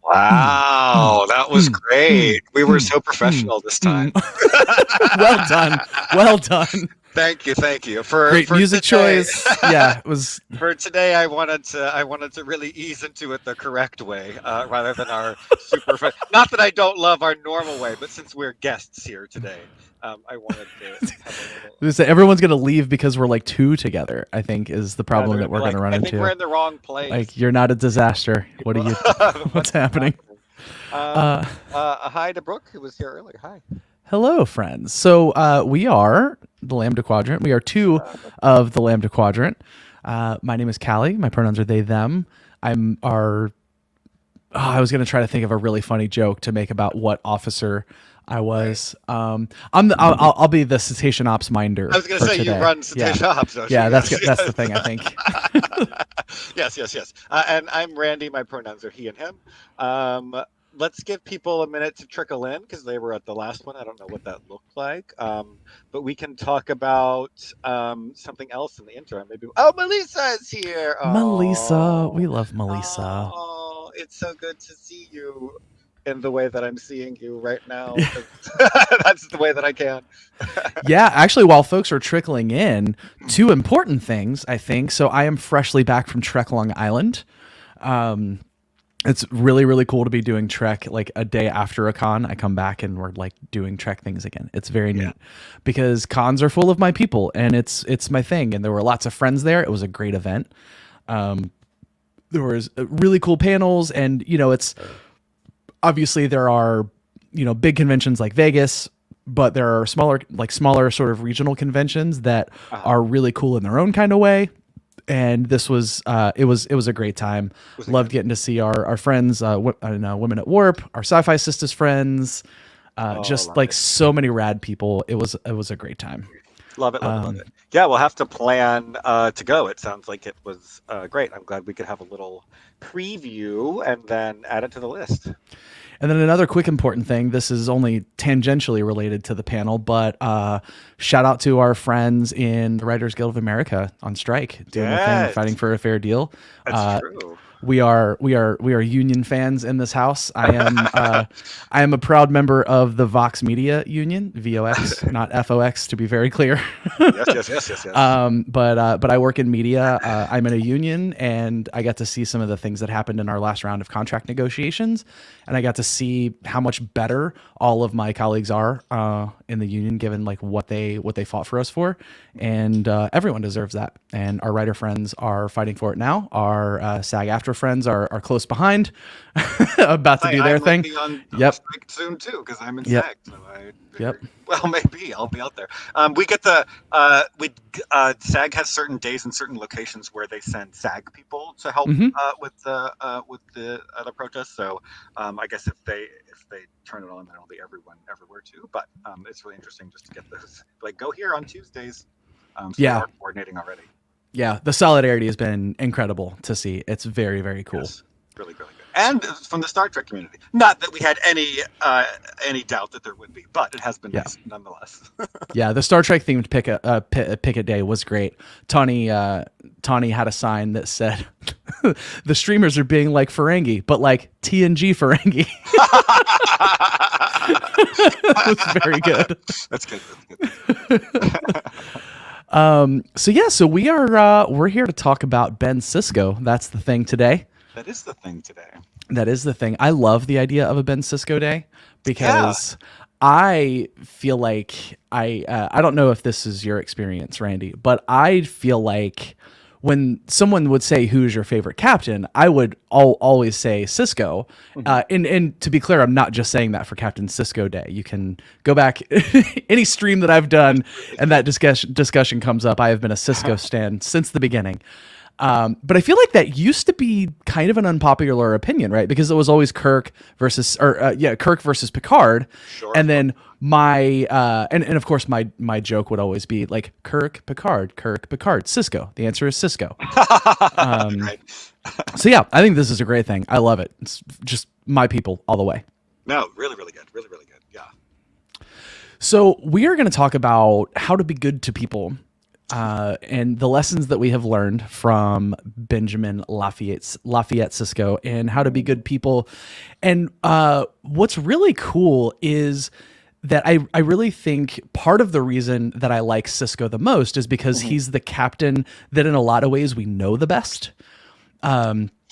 Wow, that was great. We were so professional this time. Well done. Well done. Thank you, thank you. For Great music today, choice. Yeah, it was. for today, I wanted to really ease into it the correct way, rather than our Not that I don't love our normal way, but since we're guests here today, I wanted to have a little. Everyone's gonna leave because we're like two together, I think, is the Yeah, problem they're that gonna be we're like, gonna run I think we're into. in the wrong place. Like, you're not a disaster. What are you? What's What's happening? happening? Uh, Hi to Brooke, who was here earlier. Hi. Hello, friends. So we are the Lambda Quadrant. We are two Uh, of the Lambda Quadrant. My name is Callie. My pronouns are they, them. I'm our. I was gonna try to think of a really funny joke to make about what officer I right. was. I'll be the cetacean ops minder I was going to for say you today. run Yeah, Cetacean Ops, don't you? yeah. Yes, That's the yes. thing. I think. Yes, yes, yes. And I'm Randy. My pronouns are he and him. Um, let's give people a minute to trickle in because they were at the last one. I don't know what that looked like. But we can talk about something else in the interim. Maybe. Oh, Melissa is here. Melissa, we Oh, love Melissa. oh, it's so good to see you in the way that I'm seeing you right now Yeah. because that's the way that I can. Yeah, actually, while folks are trickling in, two important things, I think. So I am freshly back from Trek Long Island. Um, it's really, really cool to be doing Trek like a day after a con. I come back and we're like doing Trek things again. It's very Yeah. neat because cons are full of my people and it's my thing. And there were lots of friends there. It was a great event. Um, there was really cool panels, and it's obviously there are big conventions like Vegas, but there are smaller sort of regional conventions that Uh-huh. are really cool in their own kind of way. And this was it was a great time. Was it Loved good? getting to see our friends, Women at Warp, our Sci-Fi Sisters friends, Oh, just love like it. so many rad people. It was a great time. Love it, love it, love Um, it. Yeah, we'll have to plan to go. It sounds like it was great. I'm glad we could have a little preview and then add it to the list. And then another quick important thing, this is only tangentially related to the panel, but shout out to our friends in the Writers Guild of America on strike, doing their thing, Yes, fighting for a fair deal. that's Uh, true. we are union fans in this house. I am a proud member of the Vox Media Union, VOX, not FOX, to be very clear. Yes, yes, yes, yes, yes. But I work in media. I'm in a union, and I got to see some of the things that happened in our last round of contract negotiations, and I got to see how much better all of my colleagues are in the union, given like what they fought for us for, and everyone deserves that. And our writer friends are fighting for it now. Our SAG after friends are close behind, about to Hi, do I their might thing. be on Yep, strike soon too because I'm in yep, SAG. So I yep. figured, well, maybe I'll be out there. We get the we SAG has certain days and certain locations where they send SAG people to help Hmm. with the other protests. So I guess if they turn it on, then it'll be everyone everywhere too. But it's really interesting just to get those like go here on Tuesdays. So we Yeah, are coordinating already. yeah. The solidarity has been incredible to see. It's very, very cool. Yes, really, really good. And from the Star Trek community. Not that we had any doubt that there would be, but it has been Yeah. nice nonetheless. Yeah, the Star Trek themed picket day was great. Tawny had a sign that said, "The streamers are being like Ferengi, but like TNG Ferengi." It was very good. That's good. That's good. So we're here to talk about Ben Sisko. That's the thing today. That is the thing today. That is the thing. I love the idea of a Ben Sisko day Yeah. because I feel like I don't know if this is your experience, Randy, but I feel like when someone would say who's your favorite captain, I would always say Sisko. Mhm. And to be clear, I'm not just saying that for Captain Sisko Day. You can go back any stream that I've done, and that discussion comes up. I have been a Sisko stan since the beginning. But I feel like that used to be kind of an unpopular opinion, right? Because it was always Kirk versus Picard, Sure, and sure. then and of course my joke would always be like Kirk Picard, Sisko. The answer is Sisko. Right. So yeah, I think this is a great thing. I love it. It's just my people all the way. No, really, really good. Really, really good. Yeah. So we are going to talk about how to be good to people. and the lessons that we have learned from Benjamin Lafayette Sisko and how to be good people. And what's really cool is that I really think part of the reason that I like Sisko the most is because Mhm. he's the captain that in a lot of ways we know the best.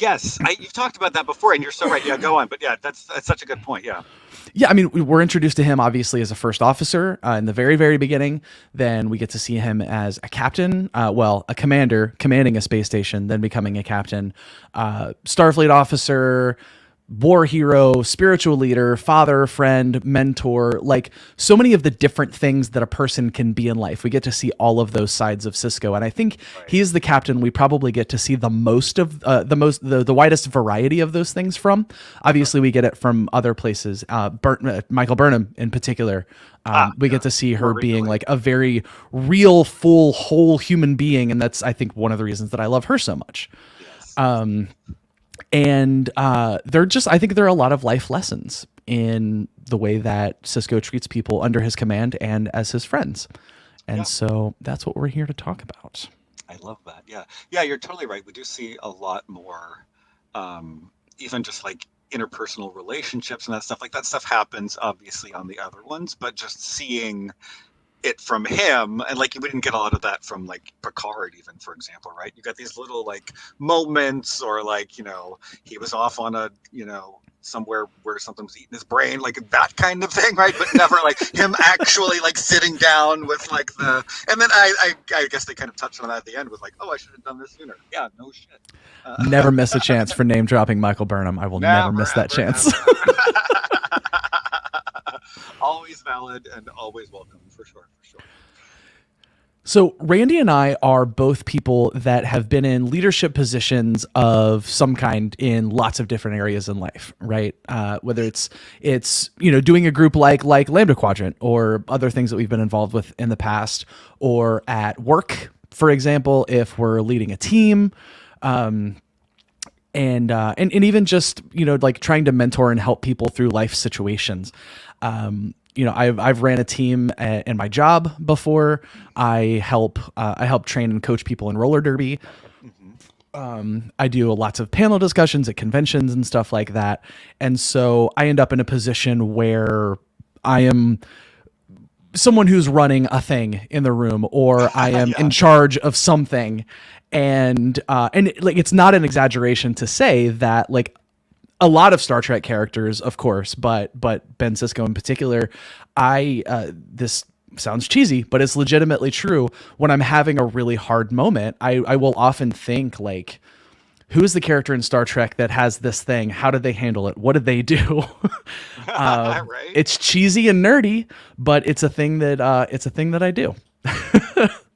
Yes, you've talked about that before, and you're so right. Yeah, go on. But yeah, that's such a good point. Yeah. Yeah, I mean, we're introduced to him obviously as a first officer in the very, very beginning. Then we get to see him as a captain, a commander commanding a space station, then becoming a captain, Starfleet officer, war hero, spiritual leader, father, friend, mentor, like so many of the different things that a person can be in life. We get to see all of those sides of Sisko. And I think Right. he is the captain we probably get to see the most of the widest variety of those things from. Obviously, we get it from other places. Michael Burnham in particular. We Yeah. get to see More her being recently. like a very real, full, whole human being. And that's, I think, one of the reasons that I love her so much. Yes. Yes. And I think there are a lot of life lessons in the way that Sisko treats people under his command and as his friends. And Yeah. so that's what we're here to talk about. I love that. Yeah. Yeah, you're totally right. We do see a lot more, even just like interpersonal relationships and that stuff. Like that stuff happens obviously on the other ones, but just seeing it from him, and like we didn't get a lot of that from like Picard, even, for example, right? You got these little like moments, or like, he was off on a, somewhere where something was eating his brain, like that kind of thing, right? But never like him actually like sitting down with like and then I guess they kind of touched on that at the end with like, oh, I should have done this sooner. Yeah, no shit. Never miss a chance for name dropping Michael Burnham. I will never Never, miss that ever, chance. ever. Always valid and always welcome, for sure, for sure. So, Randy and I are both people that have been in leadership positions of some kind in lots of different areas in life, right? Whether it's doing a group like Lambda Quadrant, or other things that we've been involved with in the past, or at work, for example, if we're leading a team, and even just like trying to mentor and help people through life situations. I've ran a team in my job before. I help train and coach people in roller derby. I do lots of panel discussions at conventions and stuff like that. And so I end up in a position where I am someone who's running a thing in the room, or I am Yeah. in charge of something. And like, it's not an exaggeration to say that like a lot of Star Trek characters, of course, but Ben Sisko in particular, this sounds cheesy, but it's legitimately true. When I'm having a really hard moment, I will often think like, who is the character in Star Trek that has this thing? How did they handle it? What did they do? Right. It's cheesy and nerdy, but it's a thing that I do.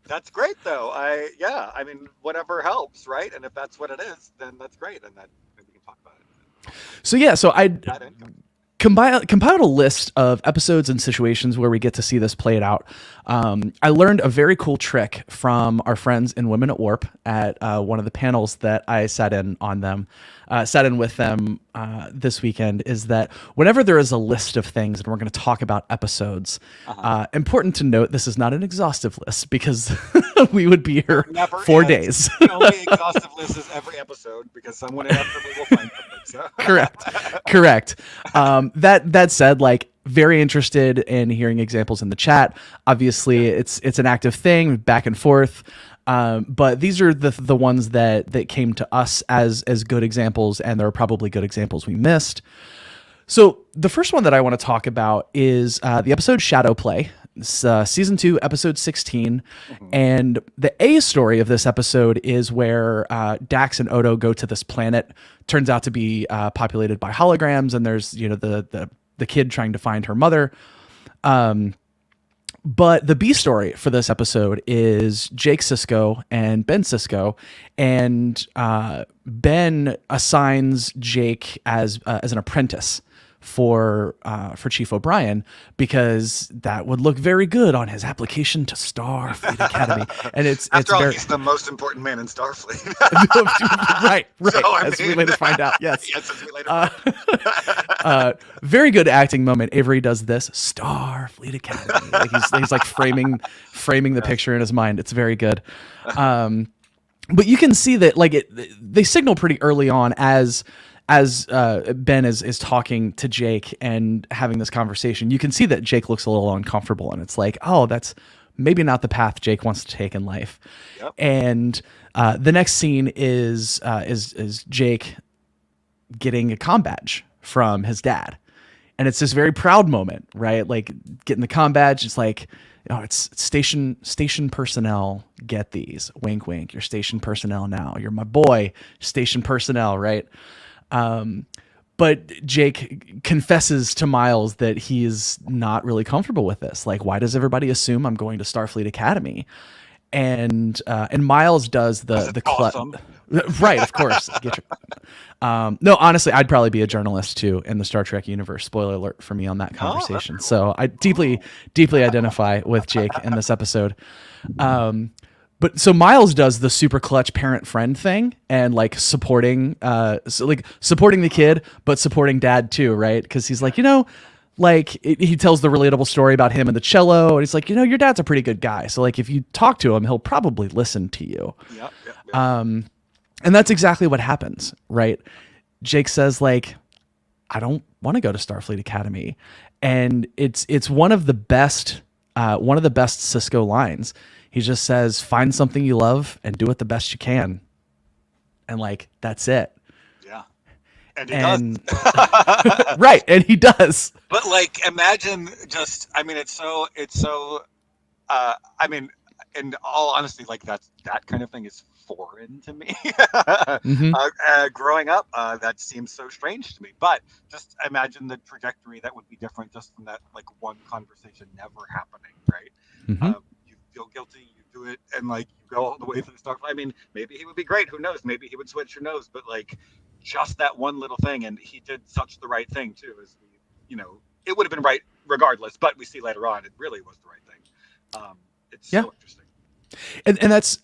That's great, though. I mean, whatever helps, right? And if that's what it is, then that's great, and then maybe we can talk about it. So yeah, so I That income. compiled a list of episodes and situations where we get to see this played out. I learned a very cool trick from our friends in Women at Warp at one of the panels that I sat in with them this weekend, is that whenever there is a list of things and we're going to talk about episodes, important to note, this is not an exhaustive list because we would be here Never 4 ends. days. The only exhaustive list is every episode, because someone inevitably will find something. So. Correct. That said, like, very interested in hearing examples in the chat. Obviously, it's an active thing, back and forth. But these are the ones that came to us as good examples, and there are probably good examples we missed. So the first one that I want to talk about is the episode Shadow Play. It's, season 2, episode 16. And the A story of this episode is where Dax and Odo go to this planet. Turns out to be populated by holograms, and there's the kid trying to find her mother. But the B story for this episode is Jake Sisko and Ben Sisko, and Ben assigns Jake as an apprentice for Chief O'Brien, because that would look very good on his application to Starfleet Academy. And it's After all, very he's the most important man in Starfleet. right. So, I As we mean, later find out, yes. yes, as we later find Very good acting moment. Avery does this Starfleet Academy. Like he's like framing the picture in his mind. It's very good. But you can see that like they signal pretty early on as Ben is talking to Jake and having this conversation. You can see that Jake looks a little uncomfortable, and it's like, oh, that's maybe not the path Jake wants to take in life. Yep. And the next scene is Jake getting a comm badge from his dad, and it's this very proud moment, right? Like getting the comm badge. It's like, oh, it's station personnel get these. Wink, wink. You're station personnel now. You're my boy, station personnel, right? But Jake confesses to Miles that he is not really comfortable with this. Like, why does everybody assume I'm going to Starfleet Academy? And Miles does the awesome. Right, of course. No, honestly, I'd probably be a journalist too in the Star Trek universe. Spoiler alert for me on that conversation. Cool. So I deeply identify with Jake in this episode. But so Miles does the super clutch parent friend thing and like supporting the kid, but supporting dad too, right? Because he's like, he tells the relatable story about him and the cello, and he's like, your dad's a pretty good guy. So like if you talk to him, he'll probably listen to you. Yep. And that's exactly what happens, right? Jake says like, I don't want to go to Starfleet Academy. And it's one of the best Sisko lines. He just says, find something you love and do it the best you can. And like, that's it. Yeah. And he does. Right. And he does. But like, imagine just, I mean, it's so, I mean, in all honesty, like that kind of thing is foreign to me. Growing up, that seems so strange to me. But just imagine the trajectory that would be different just from that like one conversation never happening, right? You feel guilty, you do it, and like you go all the way through the stuff. I mean, maybe he would be great. Who knows? Maybe he would switch. Who knows? But like, just that one little thing, and he did such the right thing too. As it would have been right regardless. But we see later on, it really was the right thing. It's so interesting. And that's,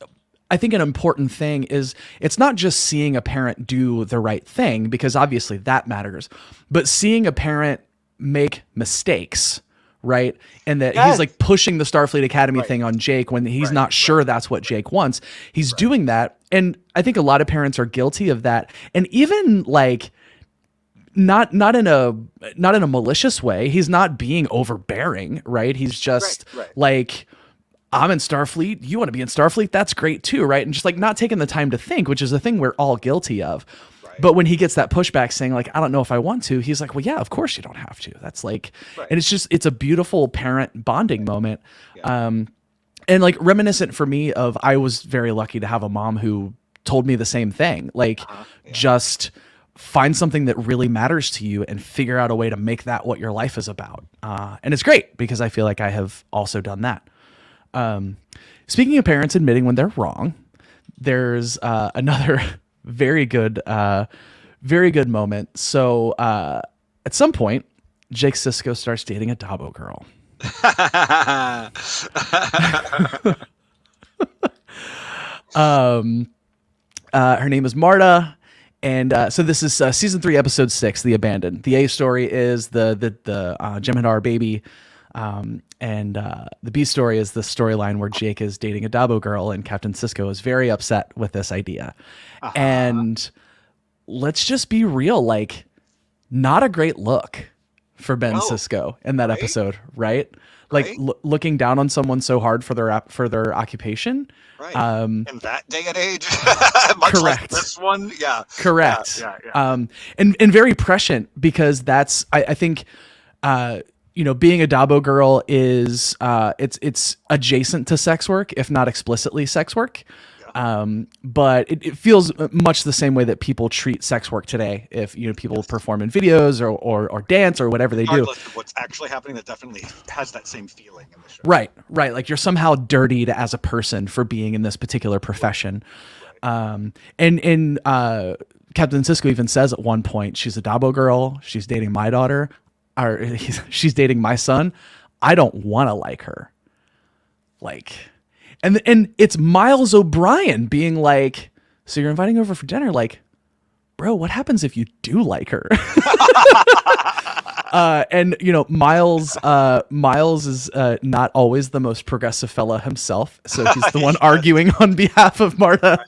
I think, an important thing is it's not just seeing a parent do the right thing, because obviously that matters, but seeing a parent make mistakes, right? And that he's like pushing the Starfleet Academy thing on Jake when he's not sure that's what Jake wants. He's doing that. And I think a lot of parents are guilty of that. And even like, not in a malicious way. He's not being overbearing, right? He's just like, I'm in Starfleet. You want to be in Starfleet? That's great too, right? And just like not taking the time to think, which is a thing we're all guilty of. Right. But when he gets that pushback saying like, I don't know if I want to, he's like, well, yeah, of course you don't have to. That's like, and it's a beautiful parent bonding moment. Yeah. And like reminiscent for me of, I was very lucky to have a mom who told me the same thing. Like just find something that really matters to you and figure out a way to make that what your life is about. And it's great because I feel like I have also done that. Speaking of parents admitting when they're wrong, there's another very good moment. So at some point, Jake Sisko starts dating a Dabo girl. Her name is Marta. And so this is season 3, episode 6, The Abandoned. The A story is the Jem'Hadar baby. And the B story is the storyline where Jake is dating a Dabo girl, and Captain Sisko is very upset with this idea. And let's just be real, like, not a great look for Ben Sisko in that episode, right? Like looking down on someone so hard for their occupation. Right. In that day and age, much correct. Like this one, yeah. Correct. Yeah. And very prescient, because that's I think being a Dabo girl is it's adjacent to sex work, if not explicitly sex work. But it feels much the same way that people treat sex work today. If people perform in videos or dance or whatever they do. Regardless of what's actually happening, that definitely has that same feeling in the show. Right. Like you're somehow dirtied as a person for being in this particular profession. And Captain Sisko even says at one point, she's a Dabo girl. She's dating my daughter, or she's dating my son. I don't want to like her. Like, and it's Miles O'Brien being like, so you're inviting her over for dinner? Like, bro, what happens if you do like her? And you know, Miles is not always the most progressive fella himself, so he's the one arguing on behalf of Marta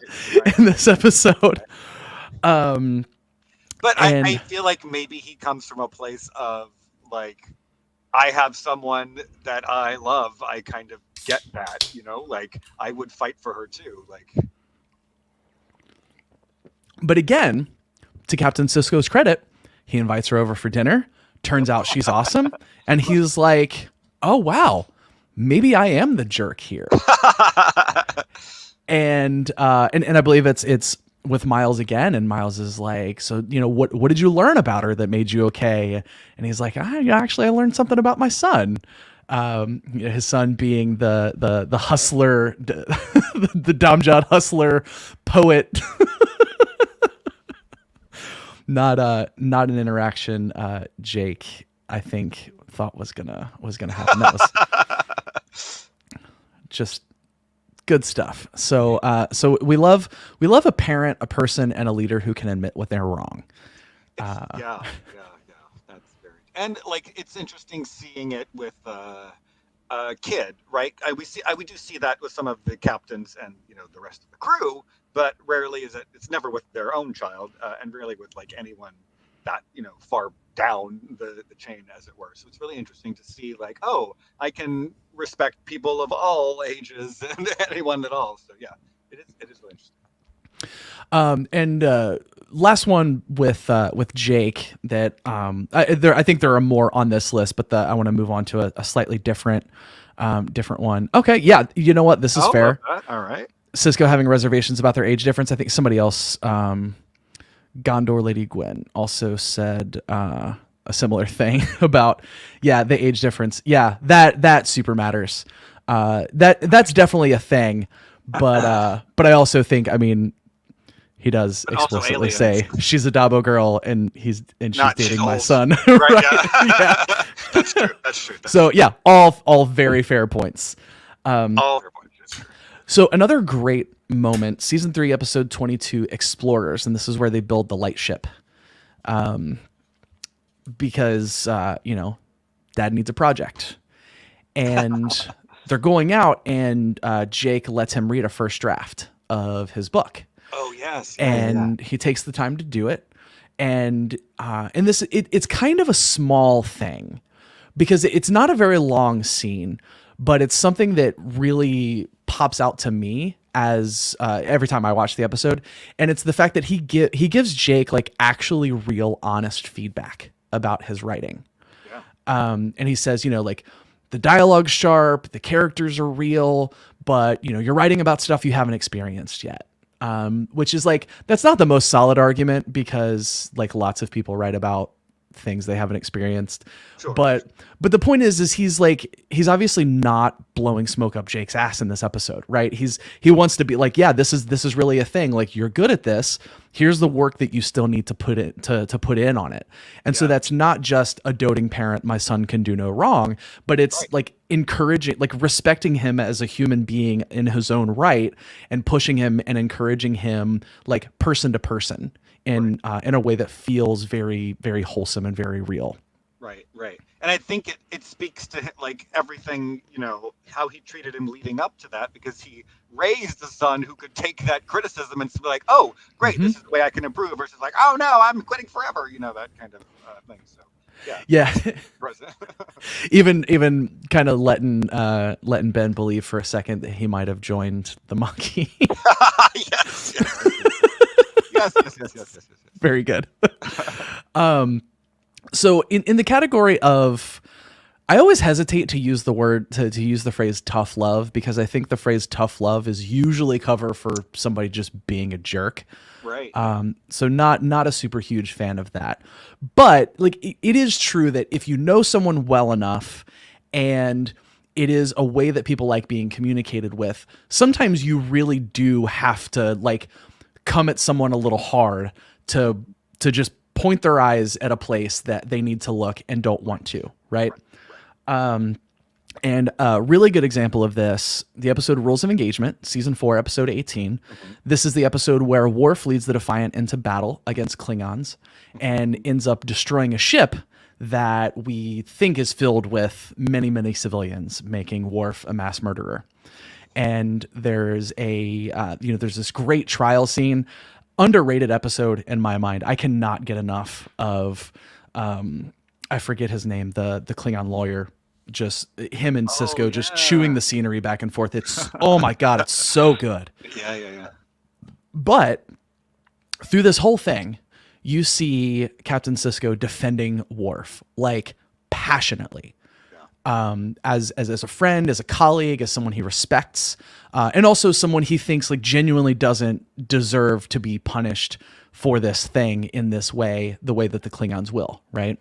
in this episode. But And I feel like maybe he comes from a place of like, I have someone that I love. I kind of get that, you know, like I would fight for her too. Like, but again, to Captain Sisko's credit, he invites her over for dinner. Turns out she's awesome, and he's like, "Oh wow, maybe I am the jerk here." And I believe it's with Miles again, and Miles is like, "So you know what did you learn about her that made you okay?" And he's like, "I learned something about my son." You know, his son being the hustler, the Damjad hustler poet. Not an interaction Jake, I think, thought was gonna happen. That was just good stuff. So we love a parent, a person, and a leader who can admit when they're wrong. yeah. That's very, and like it's interesting seeing it with a kid, right? We do see that with some of the captains and you know the rest of the crew, but rarely is it's never with their own child, and rarely with like anyone that you know far down the chain, as it were. So it's really interesting to see like, oh, I can respect people of all ages and anyone at all. So yeah, it is really interesting. And last one with Jake that I think there are more on this list, but I want to move on to a slightly different one. Okay, yeah, you know what? This is fair. All right. Sisko having reservations about their age difference. I think somebody else, Gondor Lady Gwen, also said a similar thing about the age difference. Yeah, that super matters. That's definitely a thing. But I also think, I mean, he does explicitly say she's a Dabo girl and she's dating my son. Right? Yeah. That's true. So yeah, all very fair points. All fair points. So another great moment, season 3, episode 22, Explorers, and this is where they build the light ship. Because you know, Dad needs a project. And they're going out, and Jake lets him read a first draft of his book. Oh yes. And he takes the time to do it. And this it's kind of a small thing because it's not a very long scene, but it's something that really pops out to me as every time I watch the episode, and it's the fact that he gives Jake like actually real honest feedback about his writing. Yeah. And he says, you know, like the dialogue's sharp, the characters are real, but you know, you're writing about stuff you haven't experienced yet. Which is like, that's not the most solid argument because like lots of people write about things they haven't experienced. Sure. But the point is he's obviously not blowing smoke up Jake's ass in this episode, right? He wants to be like, yeah, this is really a thing. Like, you're good at this. Here's the work that you still need to put in on it. And so that's not just a doting parent, my son can do no wrong, but it's like encouraging, like respecting him as a human being in his own right and pushing him and encouraging him like person to person in a way that feels very, very wholesome and very real. Right. And I think it speaks to like everything, you know, how he treated him leading up to that, because he raised a son who could take that criticism and be like, oh, great, this is the way I can improve, versus like, oh no, I'm quitting forever, you know, that kind of thing. So yeah. even kind of letting Ben believe for a second that he might have joined the monkey. Yes. Very good. So in the category of, I always hesitate to use the word to use the phrase tough love, because I think the phrase tough love is usually cover for somebody just being a jerk. Right. So not a super huge fan of that. But like it is true that if you know someone well enough and it is a way that people like being communicated with, sometimes you really do have to like come at someone a little hard to just point their eyes at a place that they need to look and don't want to, right? And a really good example of this, the episode Rules of Engagement, season 4, episode 18. This is the episode where Worf leads the Defiant into battle against Klingons and ends up destroying a ship that we think is filled with many, many civilians, making Worf a mass murderer. And there's there's this great trial scene, underrated episode in my mind. I cannot get enough of, I forget his name, the Klingon lawyer, just him and Sisko just chewing the scenery back and forth. It's, oh my God, it's so good. Yeah. But through this whole thing, you see Captain Sisko defending Worf, like, passionately. As a friend, as a colleague, as someone he respects, and also someone he thinks like genuinely doesn't deserve to be punished for this thing in this way, the way that the Klingons will, right?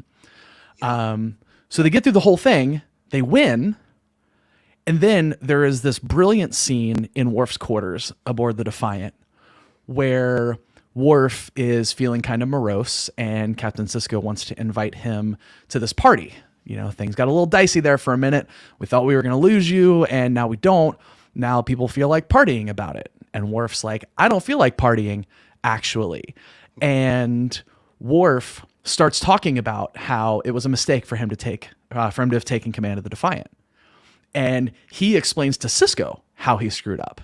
So they get through the whole thing, they win, and then there is this brilliant scene in Worf's quarters aboard the Defiant where Worf is feeling kind of morose and Captain Sisko wants to invite him to this party. You know, things got a little dicey there for a minute. We thought we were going to lose you, and now we don't. Now people feel like partying about it. And Worf's like, I don't feel like partying, actually. And Worf starts talking about how it was a mistake for him to have taken command of the Defiant. And he explains to Sisko how he screwed up.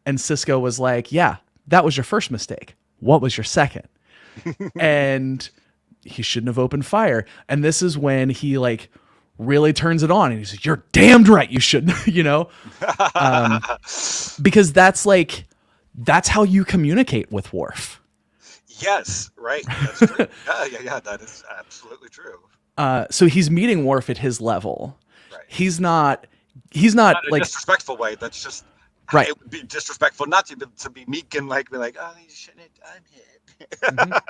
And Sisko was like, yeah, that was your first mistake. What was your second? And he shouldn't have opened fire. And this is when he like really turns it on and he's like, you're damned right. You shouldn't, you know, because that's how you communicate with Worf. Yes. Right. That's true. Yeah. That is absolutely true. So he's meeting Worf at his level. Right. He's not Not in a like disrespectful way. That's just right. It would be disrespectful not to be meek and like be like, oh, you shouldn't have done it.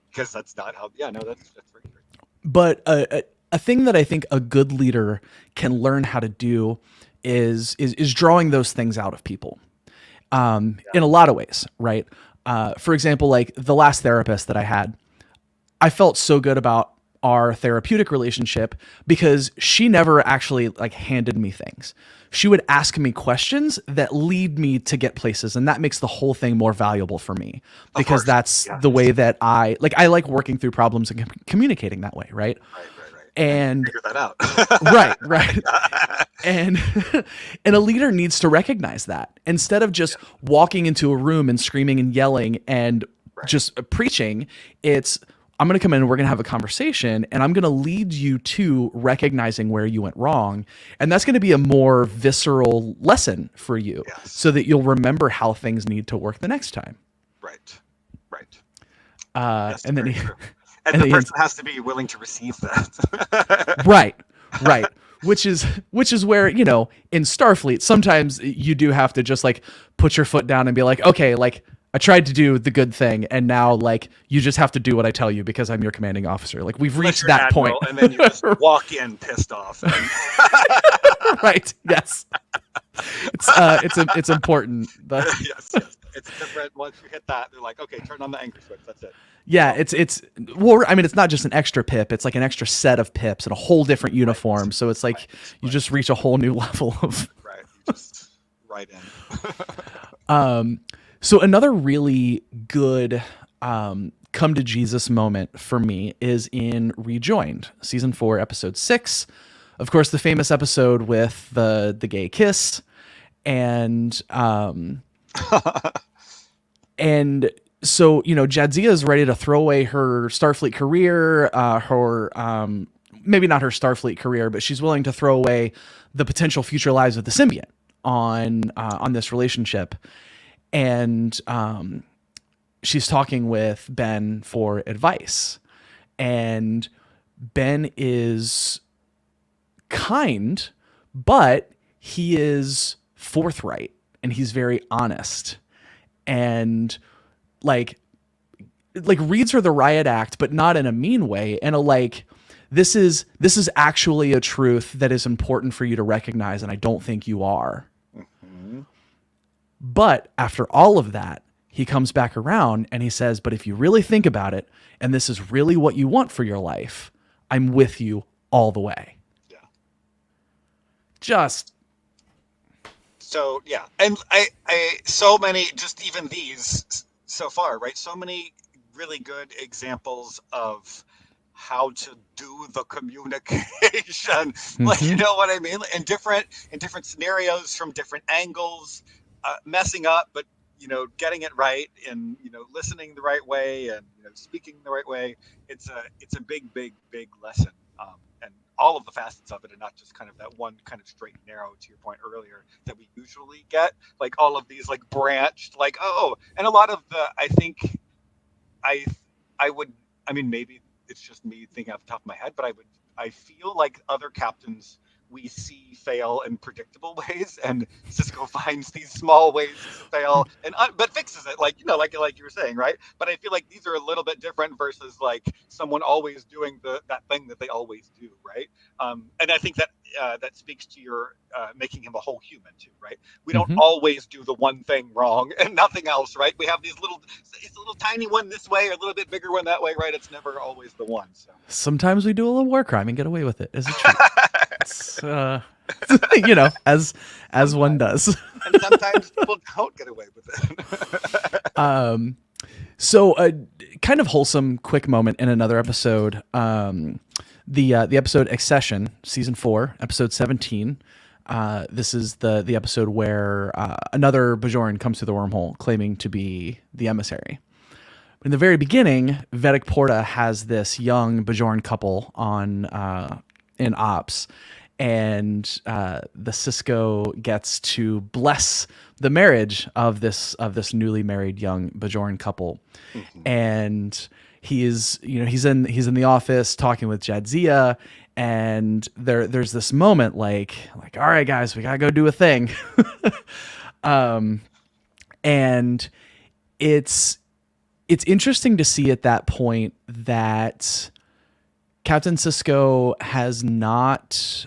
Because that's not how. Yeah, no, that's very true. But a thing that I think a good leader can learn how to do is drawing those things out of people, in a lot of ways, right? For example, like the last therapist that I had, I felt so good about our therapeutic relationship because she never actually like handed me things. She would ask me questions that lead me to get places, and that makes the whole thing more valuable for me because that's the way that I like working through problems and communicating that way, right? Right. And figure that out. right. And a leader needs to recognize that instead of just walking into a room and screaming and yelling and just preaching. It's, I'm going to come in and we're going to have a conversation and I'm going to lead you to recognizing where you went wrong. And that's going to be a more visceral lesson for you so that you'll remember how things need to work the next time. Right. And then and the person has to be willing to receive that. Right. Which is where, you know, in Starfleet, sometimes you do have to just like put your foot down and be like, okay, like I tried to do the good thing, and now like you just have to do what I tell you because I'm your commanding officer. Like we've reached that point, and then you just walk in pissed off. Right? Yes. It's important. Yes. It's different. Once you hit that, they're like, okay, turn on the angry switch. That's it. Yeah, well, I mean, it's not just an extra pip. It's like an extra set of pips and a whole different uniform. So it's like you just reach a whole new level of. Right. You just right in. So another really good come to Jesus moment for me is in Rejoined, season 4, episode 6. Of course, the famous episode with the gay kiss, and so, you know, Jadzia is ready to throw away her Starfleet career, maybe not her Starfleet career, but she's willing to throw away the potential future lives of the symbiont on this relationship. And she's talking with Ben for advice. And Ben is kind, but he is forthright and he's very honest. And like reads her the riot act, but not in a mean way. And this is actually a truth that is important for you to recognize, and I don't think you are. Mm-hmm. But after all of that, he comes back around and he says, but if you really think about it, and this is really what you want for your life, I'm with you all the way. Yeah. Just So yeah, and so many, just even these so far, right? So many really good examples of how to do the communication. Like, you mm-hmm, know what I mean? In different scenarios, from different angles, messing up, but getting it right, and listening the right way, and speaking the right way. It's a big, big, big lesson. And all of the facets of it, and not just kind of that one kind of straight and narrow, to your point earlier, that we usually get, like all of these like branched, like, oh, and a lot of the, I think, I I would, I mean, maybe it's just me thinking off the top of my head, but I feel like other captains we see fail in predictable ways, and Sisko finds these small ways to fail, and but fixes it, like like you were saying, right? But I feel like these are a little bit different versus like someone always doing that thing that they always do, right? And I think that that speaks to your making him a whole human too, right? We don't mm-hmm. always do the one thing wrong and nothing else, right? We have these little, it's a little tiny one this way or a little bit bigger one that way, right? It's never always the one. So Sometimes we do a little war crime and get away with it as a treat. It's, as one sometimes, does. and sometimes people don't get away with it. So, kind of wholesome, quick moment in another episode. The episode Accession, season 4, episode 17. This is the episode where another Bajoran comes through the wormhole, claiming to be the emissary. In the very beginning, Vedic Porta has this young Bajoran couple on in ops, and the Sisko gets to bless the marriage of this newly married young Bajoran couple, and he's in the office talking with Jadzia, and there's this moment like all right guys, we gotta go do a thing, and it's interesting to see at that point that Captain Sisko has not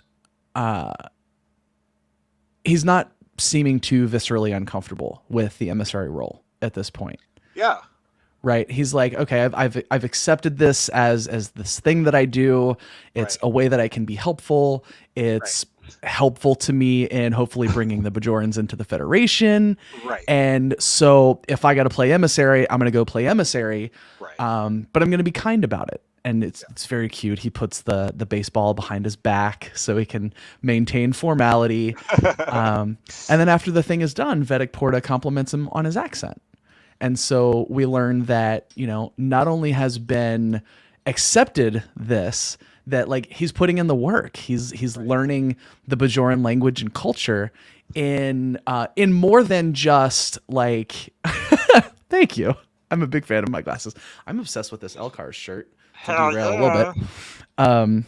he's not seeming too viscerally uncomfortable with the emissary role at this point. Yeah. Right. He's like, okay, I've accepted this as this thing that I do. It's Right. a way that I can be helpful. It's helpful to me in hopefully bringing the Bajorans into the Federation. Right. And so if I got to play emissary, I'm going to go play emissary. Right. But I'm going to be kind about it. And it's very cute. He puts the baseball behind his back so he can maintain formality. And then after the thing is done, Vedic Porta compliments him on his accent. And so we learn that, not only has Ben accepted this, that like he's putting in the work. He's learning the Bajoran language and culture in more than just like thank you. I'm a big fan of my glasses. I'm obsessed with this Elcar's shirt. To derail a little bit.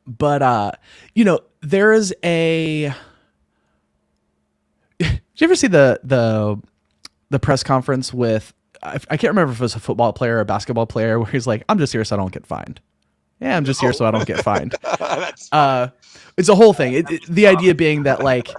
But there is a did you ever see the press conference with I can't remember if it was a football player or a basketball player where he's like, I'm just here so I don't get fined. Yeah, I'm just here so I don't get fined. It's a whole thing. The idea being that like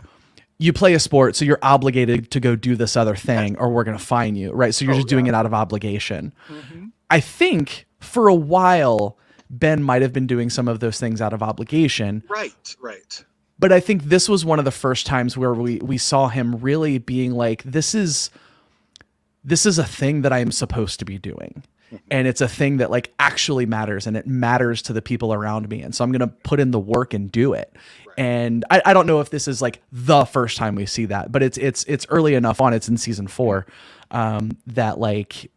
you play a sport, so you're obligated to go do this other thing or we're going to fine you, right? So you're just doing it out of obligation. Mm-hmm. I think for a while, Ben might have been doing some of those things out of obligation. Right. But I think this was one of the first times where we saw him really being like, this is a thing that I'm supposed to be doing. And it's a thing that like actually matters, and it matters to the people around me. And so I'm going to put in the work and do it. Right. And I don't know if this is like the first time we see that, but it's early enough on. It's in season 4 that like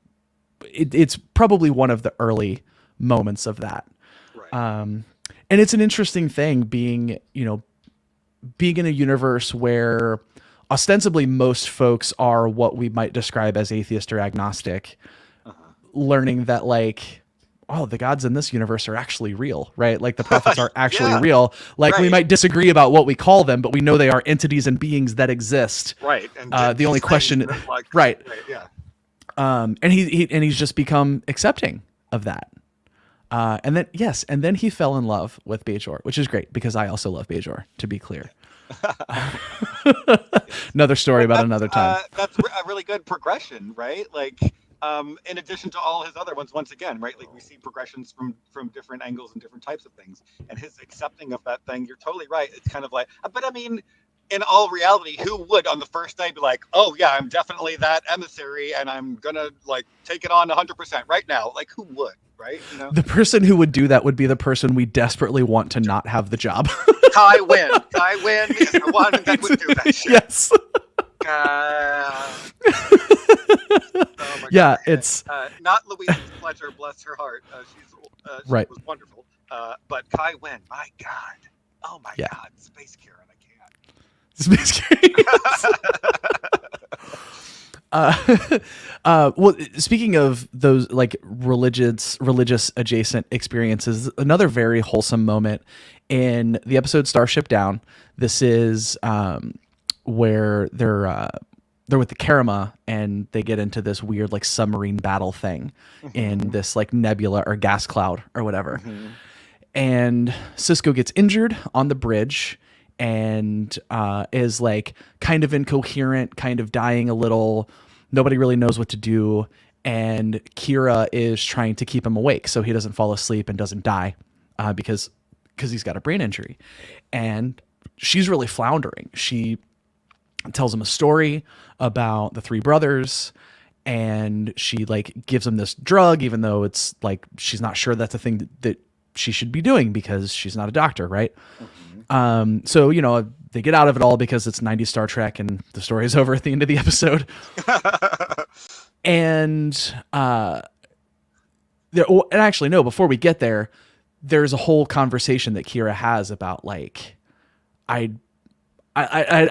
it's probably one of the early moments of that. Right. And it's an interesting thing being in a universe where ostensibly most folks are what we might describe as atheist or agnostic, learning that like, oh, the gods in this universe are actually real, right? Like the prophets are actually real. Like we might disagree about what we call them, but we know they are entities and beings that exist. Right. And the only question, right. Yeah. And he's just become accepting of that. And then he fell in love with Bajor, which is great because I also love Bajor, to be clear. Yes. Another story But about another time. that's a really good progression, right? Like, in addition to all his other ones, once again, right? Like we see progressions from different angles and different types of things, and his accepting of that thing. You're totally right. It's kind of like, but I mean, in all reality, who would on the first day be like, "Oh yeah, I'm definitely that emissary, and I'm gonna like take it on 100% right now"? Like, who would, right? You know, The person who would do that would be the person we desperately want to not have the job. Kai Wynn. Kai Wynn is the one that would do that shit. Yes. Uh, oh my Yeah, God. it's Not Louise Fletcher, bless her heart. She right. was wonderful. But Kai Wynn, my God. Oh my Yeah. God. Space Karen, I can't. Space Curious. Well, speaking of those like religious adjacent experiences, another very wholesome moment in the episode Starship Down. This is where they're with the Karama and they get into this weird like submarine battle thing in this like nebula or gas cloud or whatever. And Sisko gets injured on the bridge and is like kind of incoherent, kind of dying a little. Nobody really knows what to do. And Kira is trying to keep him awake so he doesn't fall asleep and doesn't die because he's got a brain injury. And she's really floundering. She tells him a story about the three brothers, and she like gives him this drug, even though it's like she's not sure that's a thing that she should be doing because she's not a doctor, right? So you know they get out of it all because it's 90s Star Trek, and the story is over at the end of the episode. And and actually no, before we get there, there's a whole conversation that Kira has about like I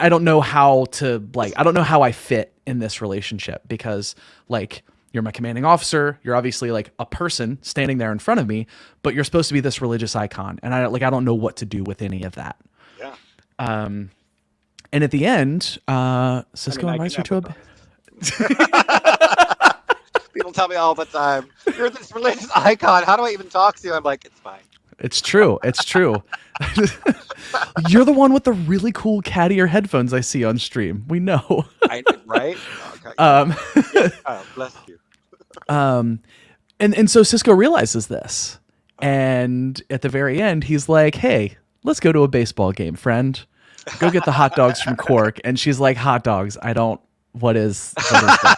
don't know how to like I don't know how I fit in this relationship because like you're my commanding officer, you're obviously like a person standing there in front of me, but you're supposed to be this religious icon, and I don't know what to do with any of that. Yeah. And at the end, Sisko invites her to a People tell me all the time, "You're this religious icon. How do I even talk to you?" I'm like, "It's fine." It's true. It's true. You're the one with the really cool cat ear headphones I see on stream. We know. Right? Okay. Oh, bless you. And so Sisko realizes this. And at the very end, he's like, "Hey, let's go to a baseball game, friend. Go get the hot dogs from Cork." And she's like, "Hot dogs? What is that?"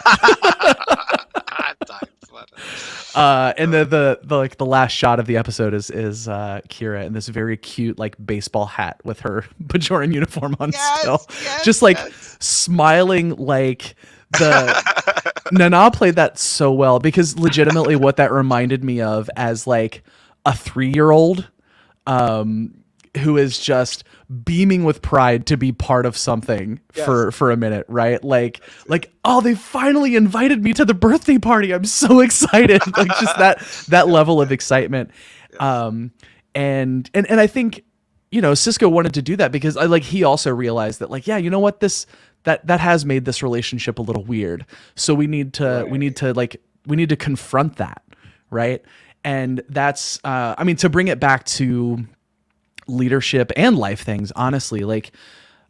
And the like the last shot of the episode is Kira in this very cute like baseball hat with her Bajoran uniform on still, just like smiling like the Nana played that so well because legitimately what that reminded me of as like a 3-year-old who is just beaming with pride to be part of something for a minute, right? Like, oh, they finally invited me to the birthday party. I'm so excited. Like just that level of excitement. And I think, you know, Sisko wanted to do that because he also realized that like, yeah, you know what, that has made this relationship a little weird. So we need to confront that. Right. And that's, I mean, to bring it back to leadership and life things, honestly, like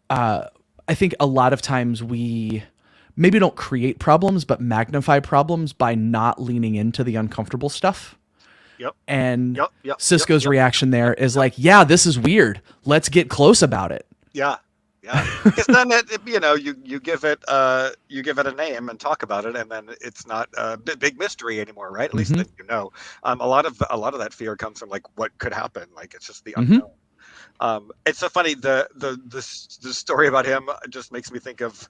I think a lot of times we maybe don't create problems but magnify problems by not leaning into the uncomfortable stuff. And Sisko's reaction there is like, yeah, this is weird, let's get close about it. Because then you give it a name and talk about it, and then it's not a big mystery anymore, right? At least then you know. A lot of that fear comes from like what could happen, like it's just the unknown. It's so funny. The story about him just makes me think of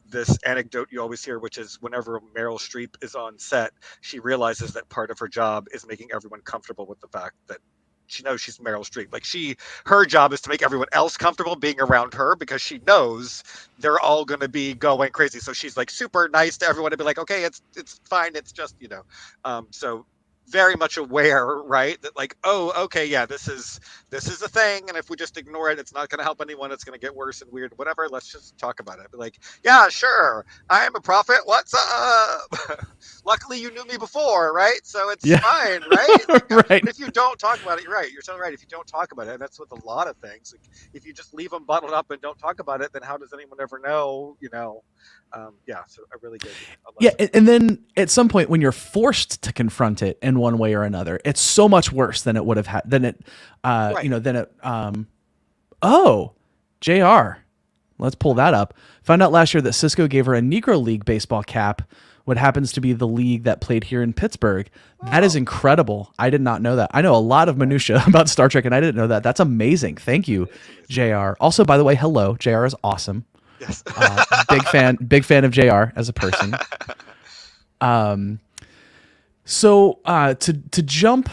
this anecdote you always hear, which is whenever Meryl Streep is on set, she realizes that part of her job is making everyone comfortable with the fact that she knows she's Meryl Streep. Like her job is to make everyone else comfortable being around her because she knows they're all going to be going crazy. So she's like super nice to everyone to be like, okay, it's fine. It's just, so very much aware, right? That like, oh, okay, yeah, this is a thing, and if we just ignore it, it's not going to help anyone. It's going to get worse and weird, whatever. Let's just talk about it. Be like, yeah, sure, I am a prophet. What's up? Luckily, you knew me before, right? So it's Yeah. fine, right? Like, Right. but if you don't talk about it, you're right. You're so right. If you don't talk about it, and that's with a lot of things. Like, if you just leave them bottled up and don't talk about it, then how does anyone ever know? Yeah. So a really good Yeah, lesson. and then at some point when you're forced to confront it in one way or another, it's so much worse than it would have had than it Right. than it oh, JR. Let's pull that up. Found out last year that Sisko gave her a Negro League baseball cap, what happens to be the league that played here in Pittsburgh. That is Oh, incredible. I did not know that. I know a lot of minutia about Star Trek and I didn't know that. That's amazing. Thank you, it is amazing. JR. Also, by the way, hello. JR is awesome. Yes. Big fan of JR as a person. So to jump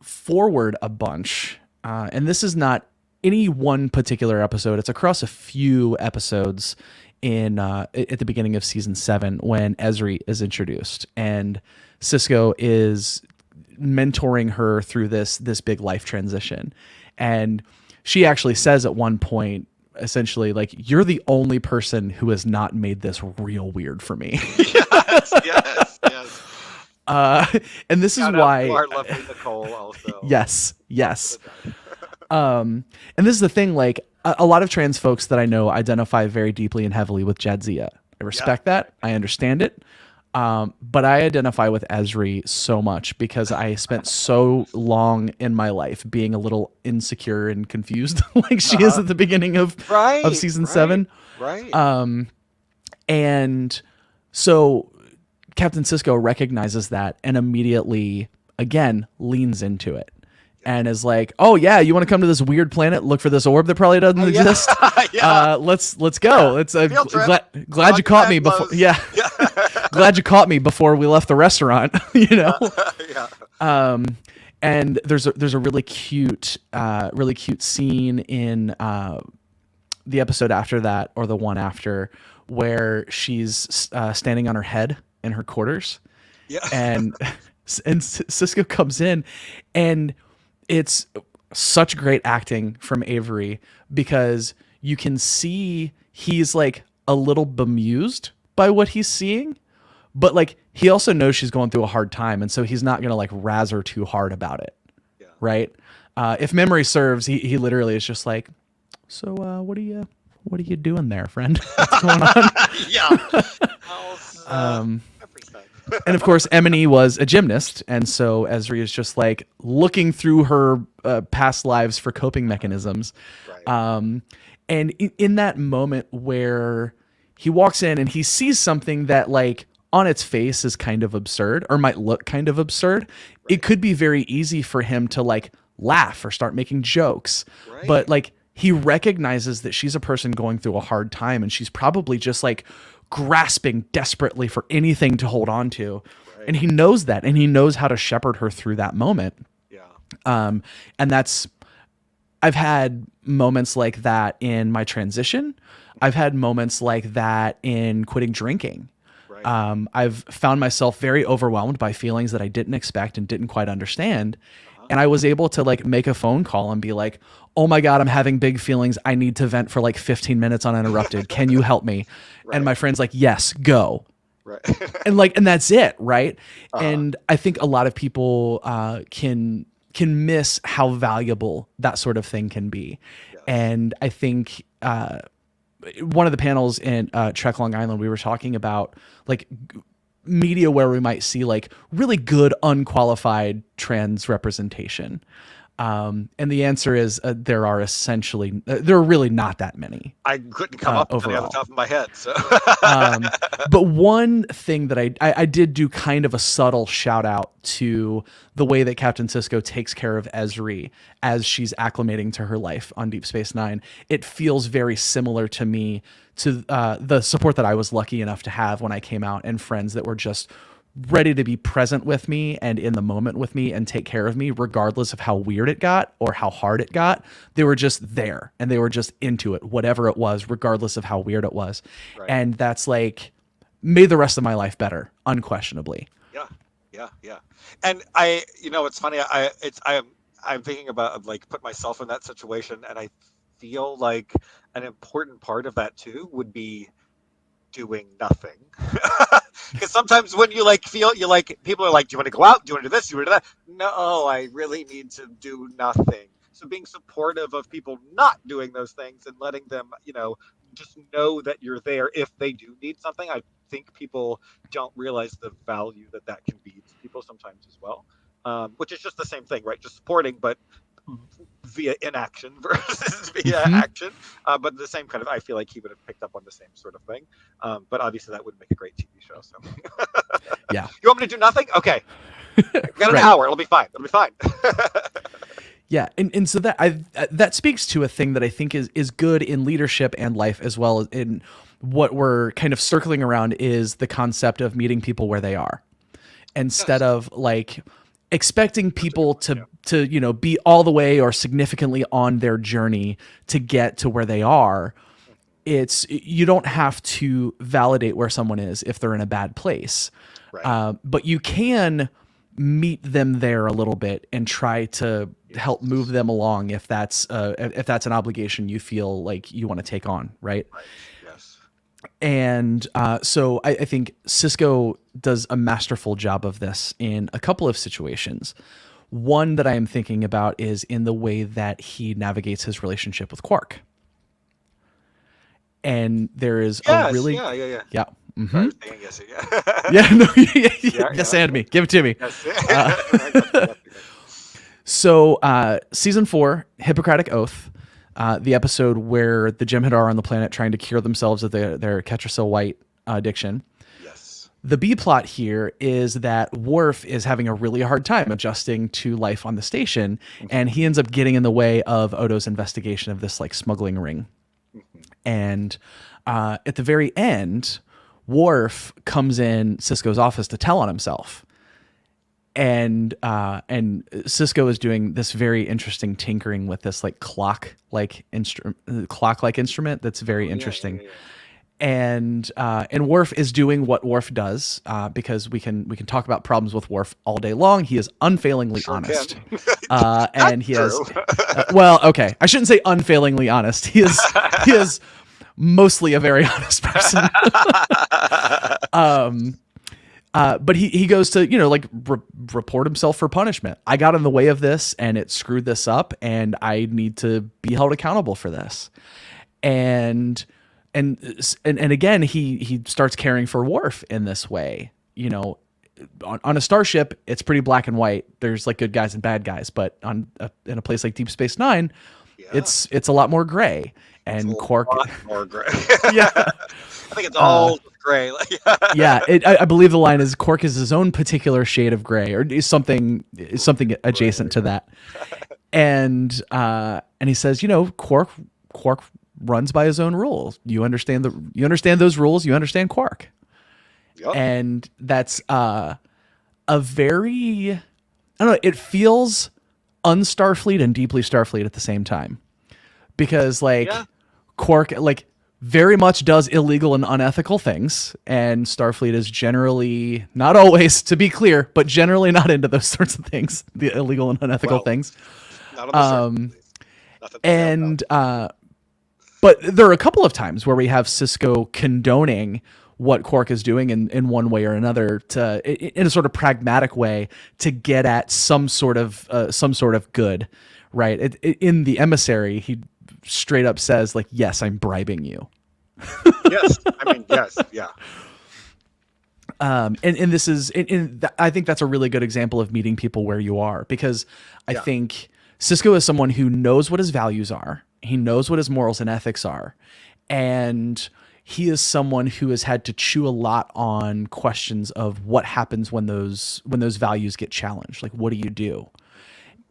forward a bunch, and this is not any one particular episode. It's across a few episodes in at the beginning of season 7 when Ezri is introduced and Sisko is mentoring her through this big life transition, and she actually says at one point essentially like, you're the only person who has not made this real weird for me. Yes. Yes. Yes. uh, and this is Shout out to why our lovely Nicole also. yes. For the time. And this is the thing, like a lot of trans folks that I know identify very deeply and heavily with Jadzia. I Yeah. respect that. I understand it. But I identify with Ezri so much because I spent so long in my life being a little insecure and confused like she is Uh-huh. at the beginning of Right. season Right. 7. Right. And so Captain Sisko recognizes that and immediately, again, leans into it and is like, "Oh yeah, you want to come to this weird planet, look for this orb that probably doesn't Yeah. exist? Yeah. Let's Yeah. go. Let's Field trip. glad you caught me before. Clothes. Yeah, Yeah. glad you caught me before we left the restaurant. You know." Yeah. And there's a really cute scene in the episode after that, or the one after, where she's standing on her head in her quarters, Yeah. and Sisko comes in, and it's such great acting from Avery because you can see he's like a little bemused by what he's seeing, but like he also knows she's going through a hard time, and so he's not gonna like razz her too hard about it, Yeah. right? If memory serves, he literally is just like, so what are you doing there, friend? What's going on? Yeah. How's everything? And of course, Emily was a gymnast, and so Ezri is just like looking through her past lives for coping mechanisms. Right. And in that moment where he walks in and he sees something that like on its face is kind of absurd or might look kind of absurd, it could be very easy for him to like laugh or start making jokes. Right. But like he recognizes that she's a person going through a hard time and she's probably just like grasping desperately for anything to hold on to. Right. And he knows that, and he knows how to shepherd her through that moment. Yeah. And that's, I've had moments like that in my transition. I've had moments like that in quitting drinking. Right. I've found myself very overwhelmed by feelings that I didn't expect and didn't quite understand. And I was able to like make a phone call and be like, oh my God, I'm having big feelings. I need to vent for like 15 minutes uninterrupted. Can you help me? And my friend's like, yes, go. Right. And that's it. Right. And I think a lot of people can miss how valuable that sort of thing can be. Yes. And I think one of the panels in Trek Long Island, we were talking about like media where we might see like really good unqualified trans representation. And the answer is there are really not that many. I couldn't come up with any off overall. the top of my head. So. But one thing that I did do kind of a subtle shout out to the way that Captain Sisko takes care of Ezri as she's acclimating to her life on Deep Space Nine. It feels very similar to me to the support that I was lucky enough to have when I came out, and friends that were just ready to be present with me and in the moment with me and take care of me regardless of how weird it got or how hard it got. They were just there and they were just into it, whatever it was, regardless of how weird it was. Right. And that's like made the rest of my life better, unquestionably. Yeah. yeah. And it's funny. I'm thinking about like put myself in that situation, and I feel like an important part of that too would be doing nothing. Because sometimes when you like feel you like people are like, do you want to go out? Do you want to do this? Do you want to do that? No, I really need to do nothing. So being supportive of people not doing those things and letting them, just know that you're there if they do need something. I think people don't realize the value that that can be to people sometimes as well. Which is just the same thing, right? Just supporting, but via inaction versus via Hmm. action. But the same kind of, I feel like he would have picked up on the same sort of thing. But obviously, that would make a great TV show. So, Yeah. you want me to do nothing? Okay, we got an Right. hour. It'll be fine. It'll be fine. Yeah, and so that speaks to a thing that I think is good in leadership and life as well as in what we're kind of circling around is the concept of meeting people where they are instead Yes, of like expecting such a good people point. Yeah, to be all the way or significantly on their journey to get to where they are. It's you don't have to validate where someone is if they're in a bad place, right. but you can meet them there a little bit and try to help move Yes, them along if that's an obligation you feel like you want to take on, right? right. Yes. And so I think Sisko does a masterful job of this in a couple of situations. One that I am thinking about is in the way that he navigates his relationship with Quark. And there is a Yes. really, Yeah. Yeah. Yeah. yeah, Sorry, I hmm was saying yes. Yeah. yeah, no, Yeah. yes, Yeah. and me, give it to me. Yes. Uh, I got you. Got you. so season 4, Hippocratic Oath, the episode where the Jem'Hadar are on the planet trying to cure themselves of their Ketracel White addiction. Yes. The B plot here is that Worf is having a really hard time adjusting to life on the station, and he ends up getting in the way of Odo's investigation of this like smuggling ring. And at the very end, Worf comes in Sisko's office to tell on himself, and Sisko is doing this very interesting tinkering with this like clock like instrument that's very Oh yeah. Yeah. interesting. Yeah. Yeah. And Worf is doing what Worf does because we can talk about problems with Worf all day long. He is unfailingly Sure can. honest, That's and he has true. well, okay, I shouldn't say unfailingly honest. He is mostly a very honest person. But he goes to like report himself for punishment. I got in the way of this and it screwed this up, and I need to be held accountable for this. And and again, he starts caring for Worf in this way. On a starship, it's pretty black and white. There's like good guys and bad guys, but in a place like Deep Space Nine, Yeah. it's a lot more gray. It's a And Quark, lot more gray. yeah, I think it's all just gray. Like, yeah. I believe the line is Quark is his own particular shade of gray, or something adjacent to that. And he says, Quark runs by his own rules. You understand those rules. You understand Quark, yep. and that's a very, I don't know. It feels unstarfleet and deeply Starfleet at the same time, because like Yeah. Quark like very much does illegal and unethical things, and Starfleet is generally, not always to be clear, but generally not into those sorts of things, the illegal and unethical Well, things. not on the surface, at least. Nothing to say about. And but there are a couple of times where we have Sisko condoning what Quark is doing in one way or another, in a sort of pragmatic way, to get at some sort of good, right? In the emissary, he straight up says like, "Yes, I'm bribing you." Yes. I mean, yes. Yeah. And this is, I think that's a really good example of meeting people where you are, because I Yeah. think Sisko is someone who knows what his values are. He knows what his morals and ethics are. And he is someone who has had to chew a lot on questions of what happens when those values get challenged. Like, what do you do?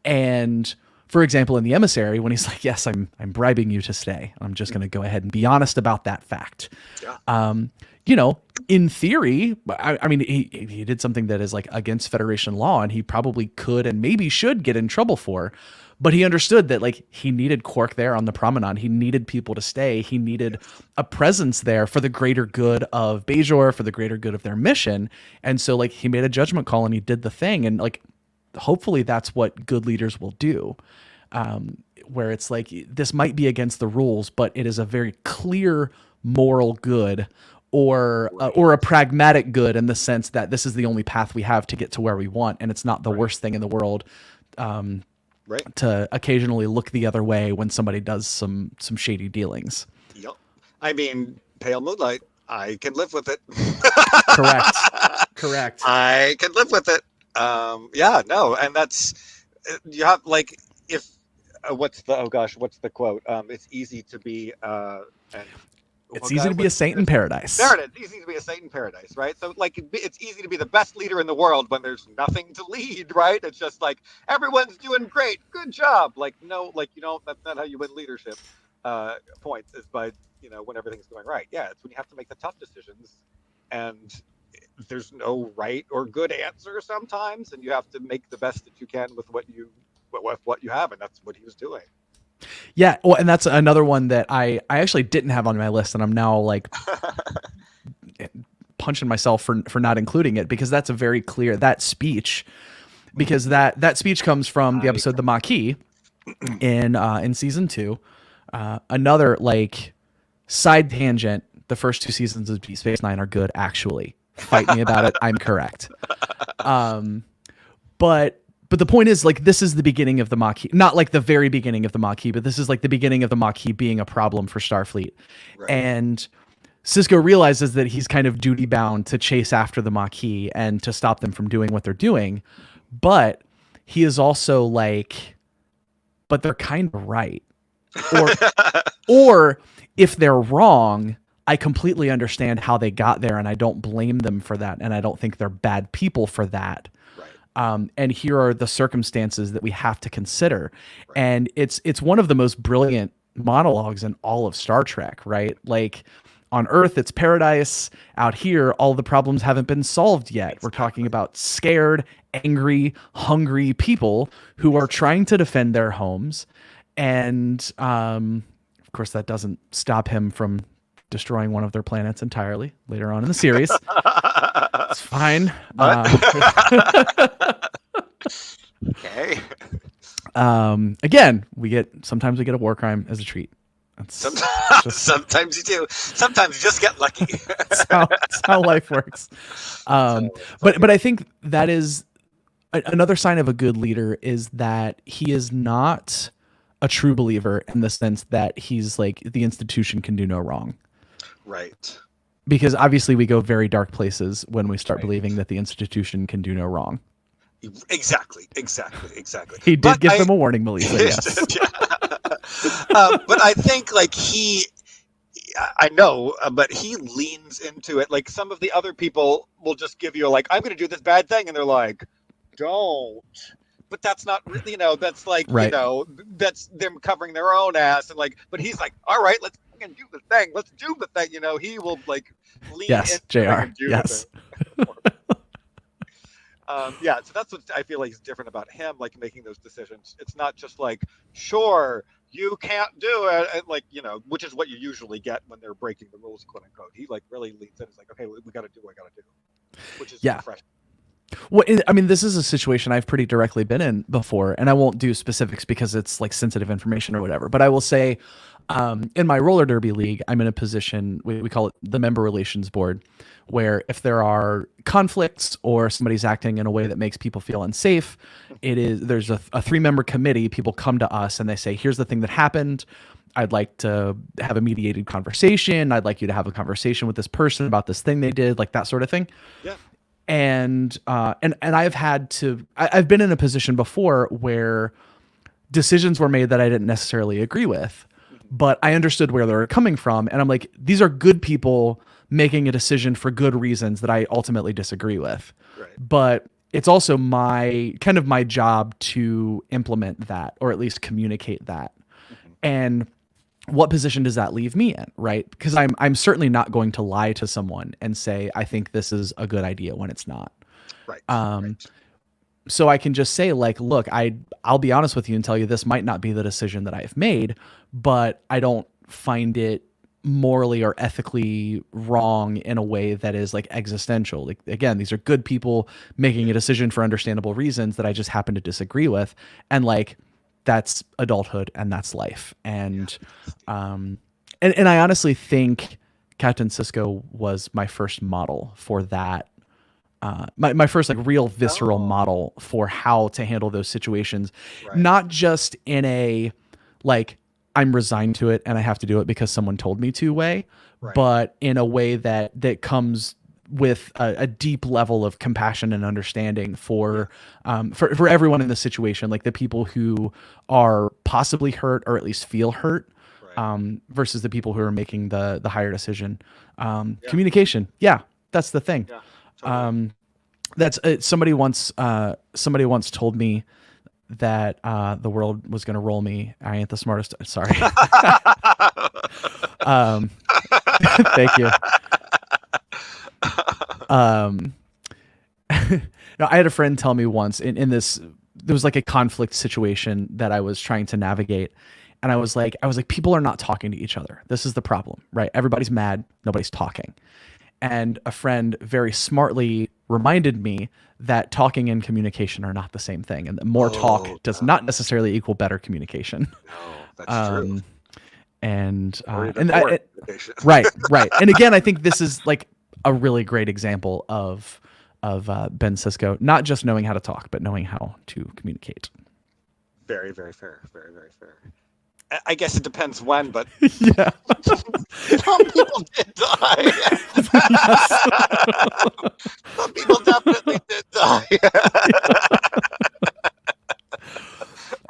And For example, in The Emissary, when he's like, yes, I'm bribing you to stay. I'm just going to go ahead and be honest about that fact. Yeah. You know, in theory, I mean, he did something that is like against Federation law, and he probably could and maybe should get in trouble for. But he understood that like he needed Quark there on the promenade. He needed people to stay. He needed a presence there for the greater good of Bajor, for the greater good of their mission. And so like he made a judgment call and he did the thing. And like hopefully that's what good leaders will do. Where it's like this might be against the rules, but it is a very clear moral good, or a pragmatic good, in the sense that this is the only path we have to get to where we want, and it's not the worst thing in the world to occasionally look the other way when somebody does some shady dealings. Yep. I mean, pale moonlight, I can live with it. Correct. I can live with it. Yeah, no, and that's, you have like, if what's the quote? It's easy to be it's easy to be a saint in paradise. There it is. Easy to be a saint in paradise, right? So like it's easy to be the best leader in the world when there's nothing to lead, right? It's just like everyone's doing great, good job. Like no, like you don't. That's not how you win leadership points. Is by when everything's going right. Yeah, it's when you have to make the tough decisions, and there's no right or good answer sometimes, and you have to make the best that you can with what you have, and that's what he was doing. Yeah, well, and that's another one that I actually didn't have on my list, and I'm now like punching myself for not including it, because that's a very clear, that speech, because that speech comes from the episode The Maquis in season 2. Another like side tangent, the first 2 seasons of Deep Space Nine are good, actually. Fight me about it, I'm correct. But the point is, like, this is the beginning of the Maquis, not like the very beginning of the Maquis, but this is like the beginning of the Maquis being a problem for Starfleet. Right. And Sisko realizes that he's kind of duty bound to chase after the Maquis and to stop them from doing what they're doing. But he is also like, but they're kind of right. Or if they're wrong, I completely understand how they got there, and I don't blame them for that. And I don't think they're bad people for that. And here are the circumstances that we have to consider. Right. And it's one of the most brilliant monologues in all of Star Trek, right? Like on Earth, it's paradise. Out here, all the problems haven't been solved yet. Exactly. We're talking about scared, angry, hungry people who are trying to defend their homes. And of course, that doesn't stop him from destroying one of their planets entirely later on in the series. It's fine. Okay. Again, sometimes we get a war crime as a treat. Sometimes you do. Sometimes you just get lucky. That's how life works. But I think that is another sign of a good leader, is that he is not a true believer in the sense that he's like, the institution can do no wrong. Right. Because obviously we go very dark places when we start believing that the institution can do no wrong. Exactly. He did give them a warning, Melissa, yes. But I think like I know, but he leans into it. Like some of the other people will just give you like, I'm going to do this bad thing. And they're like, don't. But that's not really, that's like, right. That's them covering their own ass. And like, but he's like, all right, let's do the thing. Let's do the thing. He will like lean yes, JR. Yes. Yeah, so that's what I feel like is different about him, like making those decisions. It's not just like, sure, you can't do it, and like, which is what you usually get when they're breaking the rules, quote unquote. He like really leans in. It's like, okay, we got to do what I got to do, which is refreshing. Well, I mean, this is a situation I've pretty directly been in before, and I won't do specifics because it's like sensitive information or whatever. But I will say, in my roller derby league, I'm in a position, we call it the member relations board, where if there are conflicts or somebody's acting in a way that makes people feel unsafe, there's a 3-member committee. People come to us and they say, here's the thing that happened. I'd like to have a mediated conversation. I'd like you to have a conversation with this person about this thing they did, like that sort of thing. Yeah. And I've been in a position before where decisions were made that I didn't necessarily agree with, but I understood where they were coming from. And I'm like, these are good people making a decision for good reasons that I ultimately disagree with. Right. But it's also my job to implement that, or at least communicate that. Hmm. And what position does that leave me in, right? Because I'm certainly not going to lie to someone and say I think this is a good idea when it's not. Right. Um, Right. so I can just say like, look, I'll be honest with you and tell you this might not be the decision that I've made, but I don't find it morally or ethically wrong in a way that is like existential. Like again, these are good people making Yeah. a decision for understandable reasons that I just happen to disagree with, and like that's adulthood and that's life. Yeah. Um and I honestly think Captain Sisko was my first model for that, my first like real visceral Oh, model for how to handle those situations, right. not just in a like I'm resigned to it and I have to do it because someone told me to way, Right. but in a way that comes with a deep level of compassion and understanding Yeah. for everyone in the situation, like the people who are possibly hurt or at least feel hurt, Right. versus the people who are making the higher decision. Yeah. Communication, yeah, that's the thing. Yeah. Totally. Um, that's somebody once told me that the world was going to roll me. I ain't the smartest. Sorry. um, thank you. Um, no, I had a friend tell me once in this, there was like a conflict situation that I was trying to navigate. And I was like, people are not talking to each other. This is the problem, right? Everybody's mad. Nobody's talking. And a friend very smartly reminded me that talking and communication are not the same thing, and that more talk Oh, does not no. necessarily equal better communication. No, that's true. Um, and Or even and poor communication. right, right. And again, I think this is like a really great example of Ben Sisko not just knowing how to talk, but knowing how to communicate. Very, very fair. Very, very fair. I guess it depends when, but Yeah. some people did die. Yes. Some people definitely did die.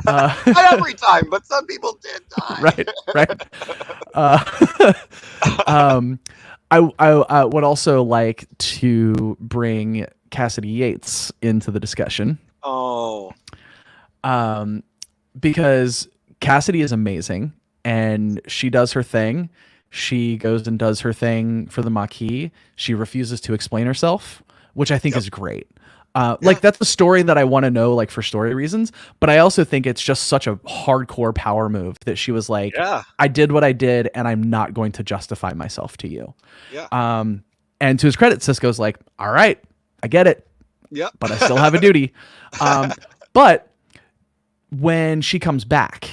Uh, Not every time, but some people did die. right, right. Uh, um, I would also like to bring Cassidy Yates into the discussion, Oh, um, because Cassidy is amazing and she does her thing. She goes and does her thing for the Maquis. She refuses to explain herself, which I think yep. is great. Yeah. Like that's a story that I want to know, like for story reasons. But I also think it's just such a hardcore power move that she was like, Yeah. "I did what I did, and I'm not going to justify myself to you." Yeah. And to his credit, Cisco's like, "All right, I get it, Yep. but I still have a duty." But when she comes back,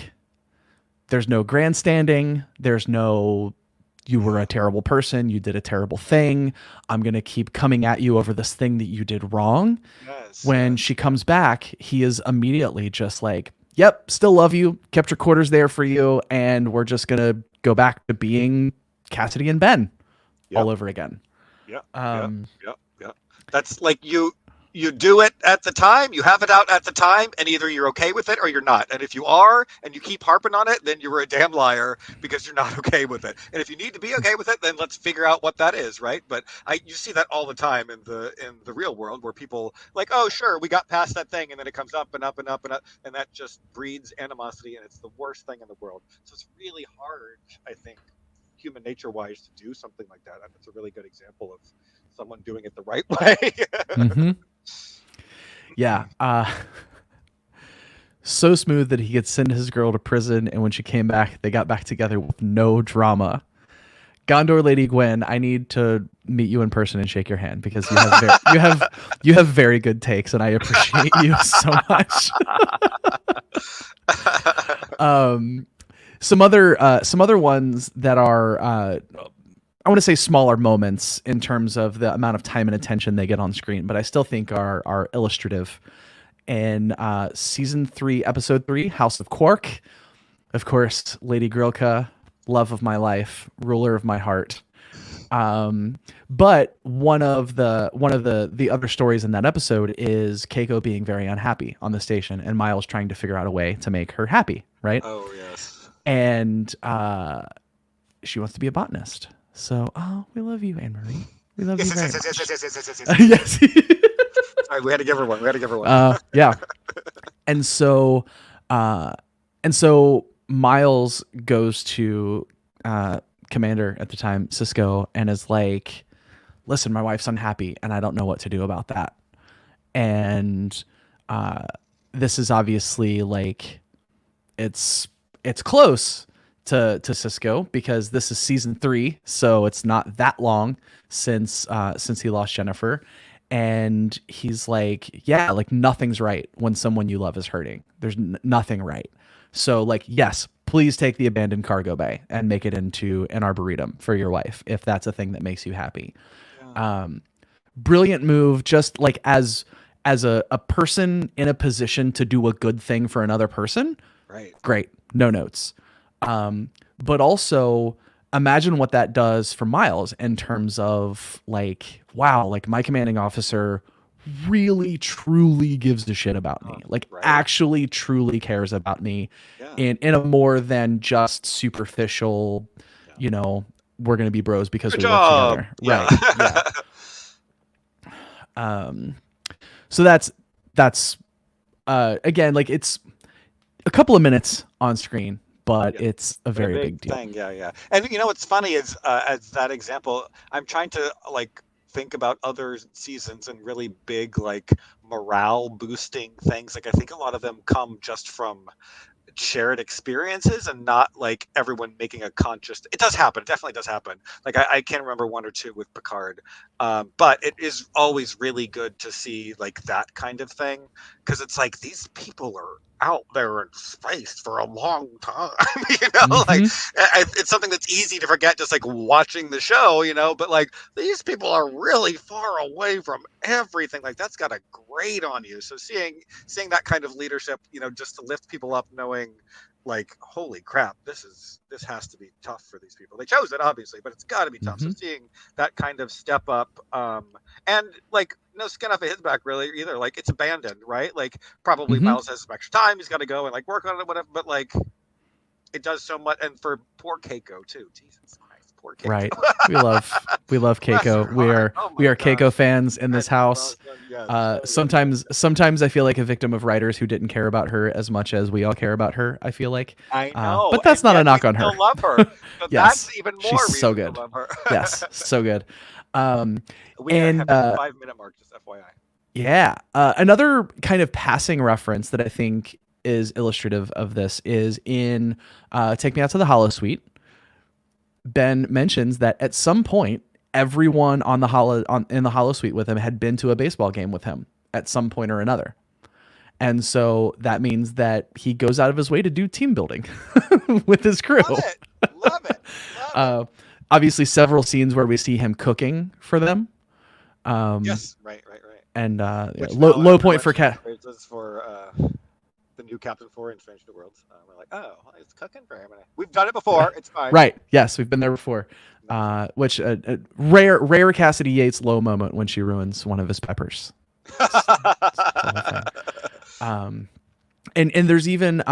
there's no grandstanding. There's no, you were a terrible person. You did a terrible thing. I'm going to keep coming at you over this thing that you did wrong. Yes. When Yes. she comes back, he is immediately just like, yep, still love you. Kept your quarters there for you. And we're just going to go back to being Cassidy and Ben all Yep. over again. Yep. Yep. Um, Yep. Yep. That's like you do it at the time, you have it out at the time, and either you're okay with it or you're not. And if you are and you keep harping on it, then you were a damn liar because you're not okay with it. And if you need to be okay with it, then let's figure out what that is, right? But you see that all the time in the real world where people like, oh sure, we got past that thing, and then it comes up and up and up and up, and that just breeds animosity, and it's the worst thing in the world. So it's really hard, I think, human nature wise, to do something like that. And it's a really good example of someone doing it the right way. mm-hmm. Yeah. So smooth that he could send his girl to prison, and when she came back, they got back together with no drama. Gondor Lady Gwen, I need to meet you in person and shake your hand because you have very good takes, and I appreciate you so much. um, some other ones that are I want to say smaller moments in terms of the amount of time and attention they get on screen, but I still think are illustrative. In season 3, episode 3, House of Quark, of course, Lady Grilka, love of my life, ruler of my heart. But one of the other stories in that episode is Keiko being very unhappy on the station, and Miles trying to figure out a way to make her happy, right? Oh yes. And she wants to be a botanist. So, oh, we love you, Anne Marie. We love Yes, you yes, very yes, yes, much. yes, yes, yes, yes, yes, yes. Yes. Sorry, we had to give her one. We had to give her one. Yeah. And so, uh, and so Miles goes to Commander at the time, Cisco, and is like, "Listen, my wife's unhappy, and I don't know what to do about that." And uh, this is obviously like it's close to Cisco because this is season 3, so it's not that long since he lost Jennifer, and he's like, yeah, like nothing's right when someone you love is hurting. There's nothing right. So like, yes, please take the abandoned cargo bay and make it into an arboretum for your wife if that's a thing that makes you happy. Yeah. Brilliant move, just like as a person in a position to do a good thing for another person. Right. Great, no notes. But also imagine what that does for Miles in terms of like, wow, like my commanding officer really truly gives a shit about me, like Right. actually truly cares about me Yeah. in a more than just superficial, Yeah. you know, we're going to be bros because Good we work job. together. Yeah. Right. Yeah. So that's again, like it's a couple of minutes on screen, but Yeah. it's a But a very big big deal. thing. Yeah, yeah. And you know what's funny is as that example, I'm trying to like think about other seasons and really big like morale boosting things. Like I think a lot of them come just from shared experiences and not like everyone making a conscious. It does happen. It definitely does happen. Like I can't remember one or two with Picard, but it is always really good to see like that kind of thing because it's like these people are out there in space for a long time. You know, like Mm-hmm. it's something that's easy to forget just like watching the show. You know, but like these people are really far away from everything. Like that's got a grate on you. So seeing that kind of leadership, you know, just to lift people up, knowing like, holy crap, this has to be tough for these people. They chose it obviously, but it's got to be tough. So Mm-hmm. seeing that kind of step up, and like no skin off of his back really either. Like it's abandoned, right? Like probably Mm-hmm. Miles has some extra time. He's got to go and like work on it, whatever. But like it does so much, and for poor Keiko too. Jesus Christ, poor Right. Keiko. We love Bless Keiko. her heart. Oh We my are gosh. Keiko fans in this And house. well done. Yes. Oh yes. Yes. Sometimes I feel like a victim of writers who didn't care about her as much as we all care about her. I feel like, I know, but that's and not a yet we knock on her. still love her. So Yes, that's even she's more so reason to good. love her. Yes, so good. Um, We and have hit the 5 minute mark, just FYI. Yeah. Another kind of passing reference that I think is illustrative of this is in Take Me Out to the Hollow Suite. Ben mentions that at some point, everyone on the in the Hollow Suite with him had been to a baseball game with him at some point or another. And so that means that he goes out of his way to do team building with his crew. Love it. Love it. Love it. Uh, Obviously, several scenes where we see him cooking for them. Yes. Right. Right. Right. And Which now, low after point for watching Cat. praises for the new Captain 4 in Strange New Worlds, we're like, oh, it's cooking for him. We've done it before. It's fine. Right. Yes, we've been there before. Which rare Cassidy Yates low moment when she ruins one of his peppers. It's the whole thing. And there's even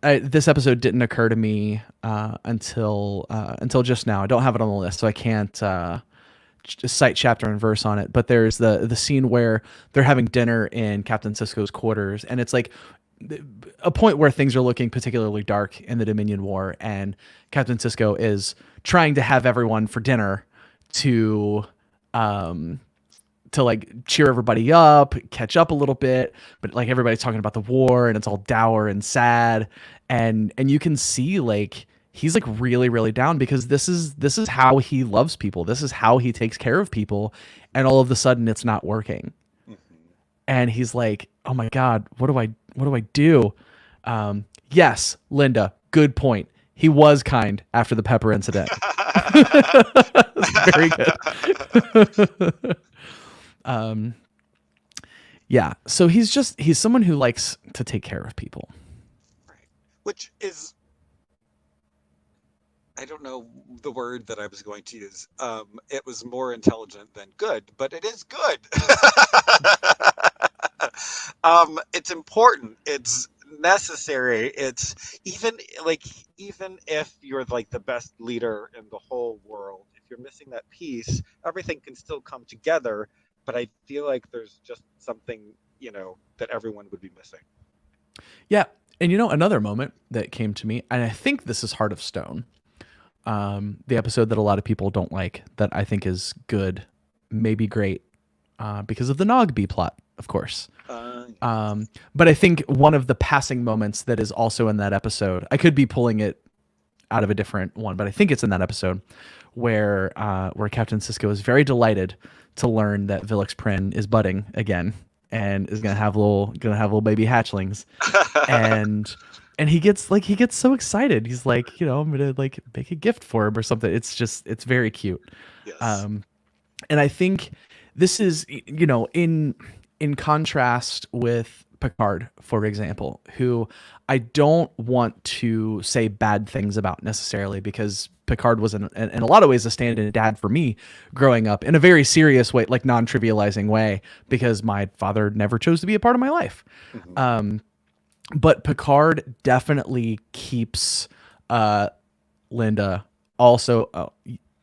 this episode didn't occur to me until just now. I don't have it on the list, so I can't cite chapter and verse on it. But there's the scene where they're having dinner in Captain Sisko's quarters, and it's like a point where things are looking particularly dark in the Dominion War, and Captain Sisko is trying to have everyone for dinner to like cheer everybody up, catch up a little bit, but like everybody's talking about the war and it's all dour and sad, and you can see like he's like really really down because this is how he loves people. This is how he takes care of people, and all of a sudden it's not working. And he's like, "Oh my God, what do I do?" Yes, Linda, good point. He was kind after the pepper incident. Very good. Yeah, so he's someone who likes to take care of people. Right. Which is, I don't know the word that I was going to use. It was more intelligent than good, but it is good. It's important. It's necessary. It's even if you're like the best leader in the whole world, if you're missing that piece, everything can still come together but I feel like there's just something, that everyone would be missing. Yeah. And another moment that came to me, and I think this is Heart of Stone, the episode that a lot of people don't like, that I think is good, maybe great, because of the Nog plot, of course. Yes. But I think one of the passing moments that is also in that episode, I could be pulling it out of a different one, but I think it's in that episode where Captain Sisko is very delighted to learn that Vilix Prin is budding again and is gonna have little baby hatchlings, and he gets so excited. He's like, I'm gonna like make a gift for him or something. It's very cute. Yes. Um, and I think this is, in contrast with Picard, for example, who I don't want to say bad things about necessarily, because Picard was in a lot of ways a stand-in dad for me growing up, in a very serious way, like non-trivializing way, because my father never chose to be a part of my life. Mhm. But Picard definitely keeps Linda. Also,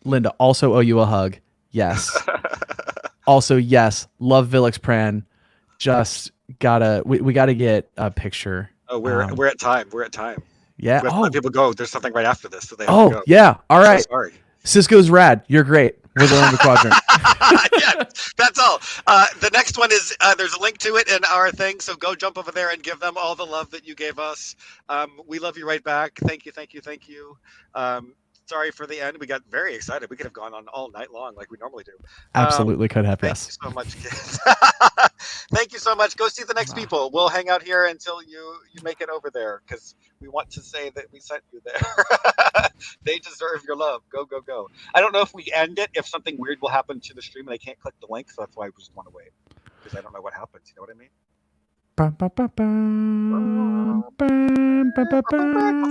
Linda, also owe you a hug. Yes. Also, yes, love Vilix Pran. Just we gotta get a picture. Oh, we're at time. We're at time. Yeah. We have to let Oh. people go. There's something right after this, so they have to Oh go. yeah. All I'm so right. sorry. Cisco's rad. You're great. We're the Lambda Quadrant. Yeah, that's all. The next one is there's a link to it in our thing, so go jump over there and give them all the love that you gave us. We love you right back. Thank you, thank you, thank you. Sorry for the end. We got very excited. We could have gone on all night long like we normally do. Absolutely could have. Thank Yes. you so much, kids. Thank you so much. Go see the next people. We'll hang out here until you make it over there, because we want to say that we sent you there. They deserve your love. Go, go, go. I don't know if we end it, if something weird will happen to the stream and I can't click the link, so that's why I just want to wait, because I don't know what happens. You know what I mean? Just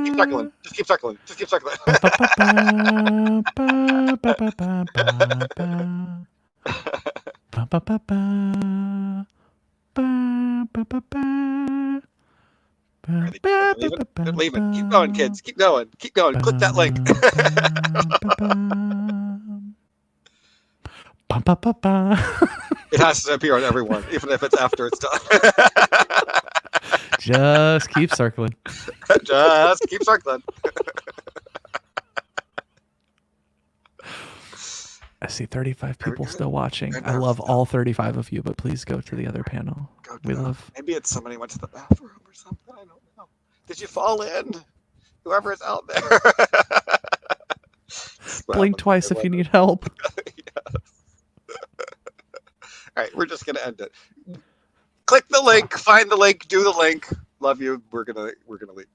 keep circling. Just keep circling. Just keep circling. They're leaving. They're leaving. Keep going, kids. Keep going. Keep going. Click that link. It has to appear on everyone, even if it's after it's done. Just keep circling. Just keep circling. I see 35 people still watching. I love all 35 of you, but please go to the other panel. We love. Maybe it's somebody went to the bathroom or something. I don't know. Did you fall in? Whoever is out there. Blink twice if you need help. Yes. All right, we're just gonna end it. Click the link, find the link, do the link. Love you. We're gonna leave.